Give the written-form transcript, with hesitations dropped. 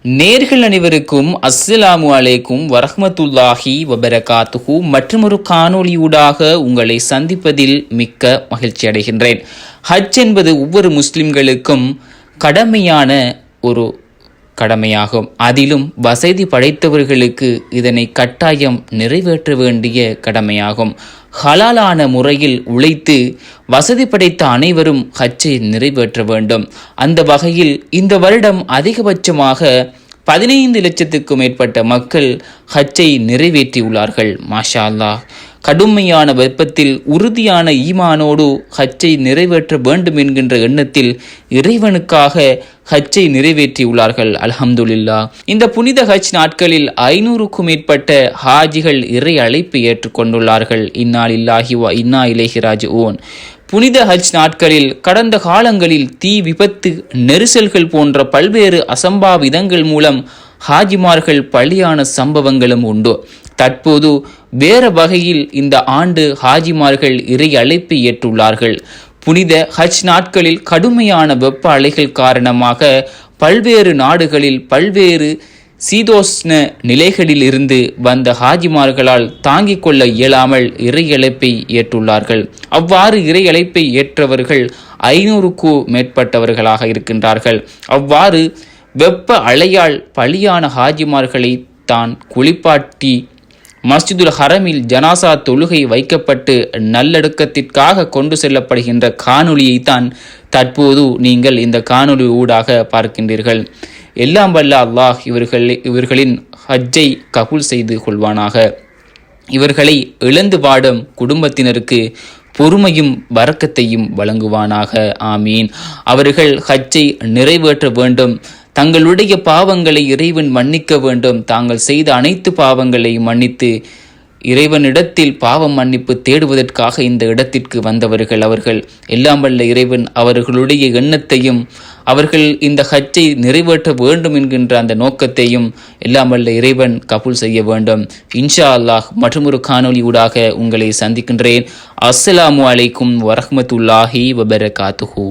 நேர்கள் அனைவருக்கும் அஸ்ஸலாமு அலைக்கும் வரஹ்மத்துல்லாஹி வபரகாத்துஹு. மற்றொரு காணொளியூடாக உங்களை சந்திப்பதில் மிக்க மகிழ்ச்சி அடைகின்றேன். ஹஜ் என்பது ஒவ்வொரு முஸ்லிம்களுக்கும் கடமையான ஒரு கடமையாகும். அதிலும் வசதி படைத்தவர்களுக்கு இதனை கட்டாயம் நிறைவேற்ற வேண்டிய கடமையாகும். ஹலாலான முறையில் உழைத்து வசதி படைத்த அனைவரும் ஹஜ்ஜை நிறைவேற்ற வேண்டும். அந்த வகையில் இந்த வருடம் அதிகபட்சமாக 15 லட்சத்துக்கும் மேற்பட்ட மக்கள் ஹஜ்ஜை நிறைவேற்றியுள்ளார்கள். மாஷா அல்லாஹ். கடுமையான வெப்பத்தில் உறுதியான ஈமானோடு ஹஜ்ஜை நிறைவேற்ற வேண்டும் என்கின்ற எண்ணத்தில் இறைவனுக்காக ஹஜ்ஜை நிறைவேற்றியுள்ளார்கள். அல்ஹம்துலில்லாஹ். இந்த புனித ஹஜ் நாட்களில் 500க்கும் மேற்பட்ட ஹாஜிகள் இறை அழைப்பு ஏற்றுக்கொண்டுள்ளார்கள். இன்னா லில்லாஹி வ இன்னா இலைஹி ராஜிஊன். புனித ஹஜ் நாட்களில் கடந்த காலங்களில் தீ விபத்து, நெரிசல்கள் போன்ற பல்வேறு அசம்பாவிதங்கள் மூலம் ஹாஜிமார்கள் பலியான சம்பவங்களும் உண்டு. தற்போது வேறு வகையில் இந்த ஆண்டு ஹாஜிமார்கள் இறை அழைப்பு ஏற்றுள்ளார்கள். புனித ஹஜ் நாட்களில் கடுமையான வெப்ப அலைகள் காரணமாக பல்வேறு நாடுகளில் பல்வேறு சீதோஷ்ண நிலைகளில் இருந்து வந்த ஹாஜிமார்களால் தாங்கிக் கொள்ள இயலாமல் இறை அழைப்பை ஏற்றுள்ளார்கள். அவ்வாறு இறை அழைப்பை ஏற்றவர்கள் 500க்கும் மேற்பட்டவர்களாக இருக்கின்றார்கள். அவ்வாறு வெப்ப அலையால் பலியான ஹாஜிமார்களை தான் குளிப்பாட்டி மஸ்ஜிதுல் ஹரமில் ஜனாசா தொழுகை வைக்கப்பட்டு நல்லடக்கத்திற்காக கொண்டு செல்லப்படுகின்ற காணொளியை தான் தற்போது நீங்கள் இந்த காணொளி ஊடாக பார்க்கின்றீர்கள். எல்லாம் வல்ல அல்லாஹ் இவர்களின் ஹஜ்ஜை கபூல் செய்து கொள்வானாக. இவர்களை இழந்து வாடும் குடும்பத்தினருக்கு பொறுமையும் பரக்கத்தையும் வழங்குவானாக. ஆமீன். அவர்கள் ஹஜ்ஜை நிறைவேற்ற வேண்டும். தங்களுடைய பாவங்களை இறைவன் மன்னிக்க வேண்டும். தாங்கள் செய்த அனைத்து பாவங்களை மன்னித்து இறைவனிடத்தில் பாவம் மன்னிப்பு தேடுவதற்காக இந்த இடத்திற்கு வந்தவர்கள் அவர்கள். எல்லாம் வல்ல இறைவன் அவர்களுடைய எண்ணத்தையும் அவர்கள் இந்த ஹஜ்ஜை நிறைவேற்ற வேண்டும் என்கின்ற அந்த நோக்கத்தையும் எல்லாம் வல்ல இறைவன் கபூல் செய்ய வேண்டும். இன்ஷா அல்லாஹ் மற்றொரு காணொளி ஊடாக உங்களை சந்திக்கின்றேன். அஸ்ஸலாமு அலைக்கும் வரஹ்மத்துல்லாஹி வபரகாத்துஹு.